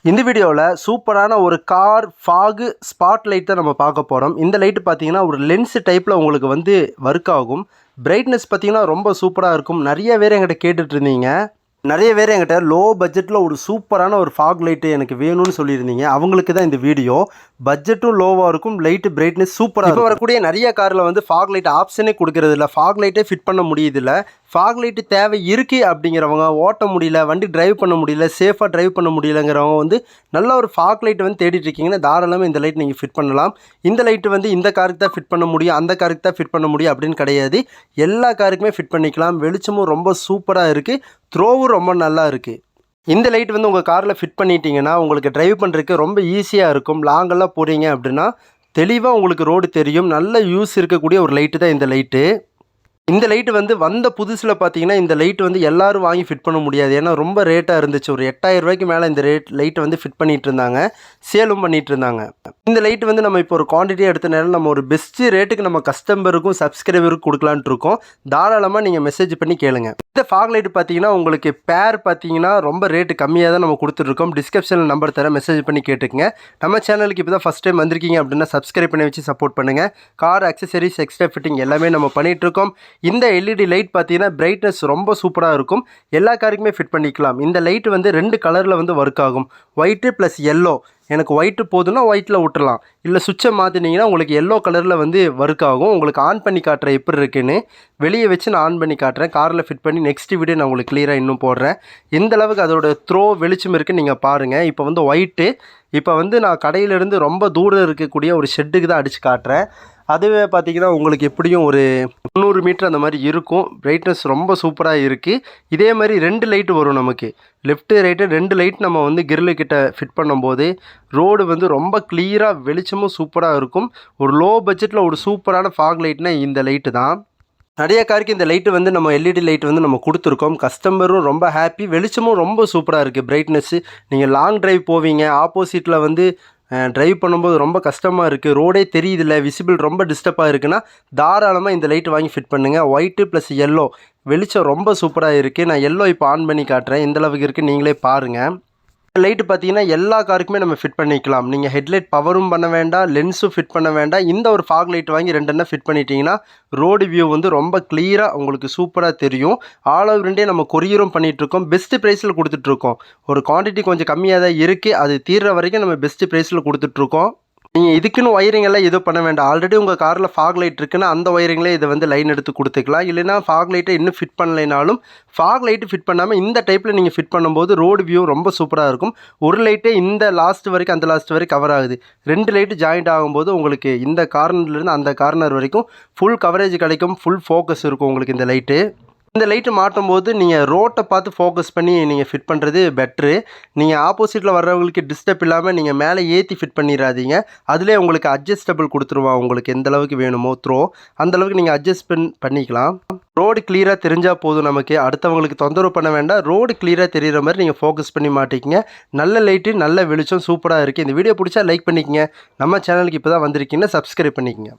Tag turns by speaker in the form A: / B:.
A: இந்த வீடியோவில் சூப்பரான ஒரு கார் ஃபாகு ஸ்பாட் லைட் தான் நம்ம பார்க்க போகிறோம். இந்த லைட்டு பார்த்தீங்கன்னா ஒரு லென்ஸ் டைப்பில் உங்களுக்கு வந்து ஒர்க் ஆகும். பிரைட்னஸ் பார்த்தீங்கன்னா ரொம்ப சூப்பராக இருக்கும். நிறைய பேர் என்கிட்ட கேட்டுட்டு இருந்தீங்க. நிறைய பேர் என்கிட்ட லோ பட்ஜெட்டில் ஒரு சூப்பரான ஒரு ஃபாக் லைட்டு எனக்கு வேணும்னு சொல்லியிருந்தீங்க. அவங்களுக்கு தான் இந்த வீடியோ. பட்ஜெட்டும் லோவாக இருக்கும், லைட்டு பிரைட்னஸ் சூப்பராக இருக்கும். இப்போ வரக்கூடிய நிறைய காரில் வந்து ஃபாக் லைட் ஆப்ஷனே கொடுக்கறது இல்லை, ஃபாக் லைட்டே ஃபிட் பண்ண முடியுதில்ல. ஃபாக் லைட்டு தேவை இருக்குது அப்படிங்கிறவங்க, ஓட்ட முடியல, வண்டி டிரைவ் பண்ண முடியல, சேஃபாக டிரைவ் பண்ண முடியலங்கிறவங்க வந்து நல்ல ஒரு ஃபாக் லைட் வந்து தேடிட்டு இருக்கீங்கன்னா தாராளமாக இந்த லைட் நீங்கள் ஃபிட் பண்ணலாம். இந்த லைட்டு வந்து இந்த காருக்கு தான் ஃபிட் பண்ண முடியும், அந்த காருக்கு தான் ஃபிட் பண்ண முடியும் அப்படின்னு கிடையாது. எல்லா காருக்குமே ஃபிட் பண்ணிக்கலாம். வெளிச்சமும் ரொம்ப சூப்பராக இருக்குது, த்ரோவும் ரொம்ப நல்லா இருக்குது. இந்த லைட் வந்து உங்கள் காரில் ஃபிட் பண்ணிட்டீங்கன்னா உங்களுக்கு டிரைவ் பண்ணுறதுக்கு ரொம்ப ஈஸியாக இருக்கும். லாங்கெல்லாம் போகிறீங்க அப்படின்னா தெளிவாக உங்களுக்கு ரோடு தெரியும். நல்ல யூஸ் இருக்கக்கூடிய ஒரு லைட்டு தான் இந்த லைட்டு. இந்த லைட்டு வந்து வந்த புதுசில் பார்த்தீங்கன்னா இந்த லைட் வந்து எல்லோரும் வாங்கி ஃபிட் பண்ண முடியாது. ஏன்னா ரொம்ப ரேட்டாக இருந்துச்சு. ஒரு 8000 ரூபாய்க்கு மேலே இந்த லைட்டை வந்து ஃபிட் பண்ணிகிட்டு இருந்தாங்க, சேலும் பண்ணிகிட்டு இருந்தாங்க. இந்த லைட்டு வந்து நம்ம இப்போ ஒரு குவான்டிட்டியாக எடுத்தனால நம்ம ஒரு பெஸ்ட்டு ரேட்டுக்கு நம்ம கஸ்டமருக்கும் சப்ஸ்கிரைபருக்கும் கொடுக்கலான்ட்டு இருக்கோம். தாராளமாக நீங்கள் மெசேஜ் பண்ணி கேளுங்க. இந்த ஃபாக் லைட்டு பார்த்தீங்கன்னா உங்களுக்கு பேர் பார்த்தீங்கன்னா ரொம்ப ரேட்டு கம்மியாக தான் நம்ம கொடுத்துட்ருக்கோம். டிஸ்கிரிப்ஷனில் நம்பர் தரேன், மெசேஜ் பண்ணி கேட்டுக்குங்க. நம்ம சேனலுக்கு இப்போ தான் ஃபஸ்ட் டைம் வந்திருக்கீங்க அப்படின்னா சப்ஸ்கிரைப் பண்ணி வச்சு சப்போர்ட் பண்ணுங்கள். கார் அக்சசரிஸ், எக்ஸ்ட்ரா ஃபிட்டிங் எல்லாமே நம்ம பண்ணிகிட்ருக்கோம். இந்த எல்இடி லைட் பார்த்தீங்கன்னா பிரைட்னஸ் ரொம்ப சூப்பராக இருக்கும். எல்லா காருக்குமே ஃபிட் பண்ணிக்கலாம். இந்த லைட் வந்து 2 கலரில் வந்து ஒர்க் ஆகும். White plus yellow. எனக்கு ஒயிட்டு போதுன்னா ஒயிட்டில் விட்டுறலாம், இல்லை சுவிட்சை மாற்றினீங்கன்னா உங்களுக்கு எல்லோ கலரில் வந்து ஒர்க் ஆகும். உங்களுக்கு ஆன் பண்ணி காட்டுறேன் எப்படி இருக்குன்னு. வெளியே வச்சு நான் ஆன் பண்ணி காட்டுறேன். காரில் ஃபிட் பண்ணி நெக்ஸ்ட் வீடியோ நான் உங்களுக்கு கிளியராக இன்னும் போடுறேன். எந்த அளவுக்கு அதோட த்ரோ வெளிச்சம் இருக்குன்னு நீங்கள் பாருங்கள். இப்போ வந்து ஒயிட்டு. இப்போ வந்து நான் கடையிலேருந்து ரொம்ப தூரம் இருக்கக்கூடிய ஒரு ஷெட்டுக்கு தான் அடித்து காட்டுறேன். அதுவே பார்த்தீங்கன்னா உங்களுக்கு எப்படியும் ஒரு 300 மீட்டர் அந்த மாதிரி இருக்கும். பிரைட்னஸ் ரொம்ப சூப்பராக இருக்குது. இதே மாதிரி 2 லைட்டு வரும் நமக்கு. லெஃப்ட்டு ரைட்டு 2 லைட் நம்ம வந்து கிரில்லு கிட்ட ஃபிட் பண்ணும்போது ரோடு வந்து ரொம்ப கிளியராக வெளிச்சமும் சூப்பராக இருக்கும். ஒரு லோ பட்ஜெட்டில் ஒரு சூப்பரான ஃபாக் லைட்னால் இந்த லைட்டு தான். நிறைய காருக்கு இந்த லைட்டு வந்து நம்ம எல்இடி லைட் வந்து நம்ம கொடுத்துருக்கோம். கஸ்டமரும் ரொம்ப ஹாப்பி. வெளிச்சமும் ரொம்ப சூப்பராக இருக்குது. பிரைட்னஸ்ஸு நீங்கள் லாங் டிரைவ் போவீங்க, ஆப்போசிட்டில் வந்து டிரைவ் பண்ணும்போது ரொம்ப கஷ்டமாக இருக்குது, ரோடே தெரியுதில்ல, விசிபிள் ரொம்ப டிஸ்டர்பாக இருக்குன்னா தாராளமாக இந்த லைட்டு வாங்கி ஃபிட் பண்ணுங்கள். ஒயிட்டு ப்ளஸ் எல்லோ வெளிச்சம் ரொம்ப சூப்பராக இருக்குது. நான் எல்லோ இப்போ ஆன் பண்ணி காட்டுறேன், எந்த அளவுக்கு இருக்குது நீங்களே பாருங்கள். லைட்டு பார்த்தீங்கன்னா எல்லா காருக்குமே நம்ம ஃபிட் பண்ணிக்கலாம். நீங்கள் ஹெட்லைட் பவரும் பண்ண வேண்டாம், லென்ஸும் ஃபிட் பண்ண வேண்டாம். இந்த ஒரு ஃபாக் லைட் வாங்கி 2 ஃபிட் பண்ணிட்டீங்கன்னா ரோடு வியூ வந்து ரொம்ப கிளியராக உங்களுக்கு சூப்பராக தெரியும். ஆல் ஓவர் இண்டியா நம்ம கொரியரும் பண்ணிகிட்ருக்கோம். பெஸ்ட்டு ப்ரைஸில் கொடுத்துட்ருக்கோம். ஒரு குவான்டிட்டி கொஞ்சம் கம்மியாக தான் இருக்குது, அது தீர்ற வரைக்கும் நம்ம பெஸ்ட்டு ப்ரைஸில் கொடுத்துட்ருக்கோம். நீங்கள் இதுக்குன்னு ஒயரிங் எல்லாம் எதுவும் பண்ண வேண்டாம். ஆல்ரெடி உங்கள் காரில் ஃபாக் லைட் இருக்குன்னா அந்த ஒயரிங்லேயே இதை வந்து லைன் எடுத்து கொடுத்துக்கலாம். இல்லைனா ஃபாக் லைட்டை இன்னும் ஃபிட் பண்ணலைனாலும் ஃபாக் லைட்டு ஃபிட் பண்ணாமல் இந்த டைப்பில் நீங்கள் ஃபிட் பண்ணும்போது ரோடு வியூ ரொம்ப சூப்பராக இருக்கும். ஒரு லைட்டே இந்த லாஸ்ட் வரைக்கும் அந்த லாஸ்ட் வரைக்கும் கவர் ஆகுது. 2 லைட்டு ஜாயிண்ட் ஆகும்போது உங்களுக்கு இந்த கார்னர்லேருந்து அந்த கார்னர் வரைக்கும் ஃபுல் கவரேஜ் கிடைக்கும். ஃபுல் ஃபோக்கஸ் இருக்கும் உங்களுக்கு இந்த லைட்டு. இந்த லைட்டு மாட்டும் போது நீங்கள் ரோட்டை பார்த்து ஃபோக்கஸ் பண்ணி நீங்கள் ஃபிட் பண்ணுறது பெட்ரு. நீங்கள் ஆப்போசிட்டில் வர்றவங்களுக்கு டிஸ்டர்ப் இல்லாமல் நீங்கள் மேலே ஏற்றி ஃபிட் பண்ணிடாதீங்க. அதிலே உங்களுக்கு அட்ஜஸ்டபிள் கொடுத்துருவான். உங்களுக்கு எந்த அளவுக்கு வேணுமோ த்ரோ அந்தளவுக்கு நீங்கள் அட்ஜஸ்ட் பண்ணிக்கலாம். ரோடு கிளியராக தெரிஞ்சால் போதும் நமக்கு. அடுத்தவங்களுக்கு தொந்தரவு பண்ண வேண்டாம். ரோடு கிளியராக தெரிகிற மாதிரி நீங்கள் ஃபோக்கஸ் பண்ணி மாட்டிக்கிங்க. நல்ல லைட்டு, நல்ல வெளிச்சம் சூப்பராக இருக்குது. இந்த வீடியோ பிடிச்சா லைக் பண்ணிக்கங்க. நம்ம சேனலுக்கு இப்போ தான் வந்திருக்கீங்கன்னா சப்ஸ்கிரைப் பண்ணிக்கங்க.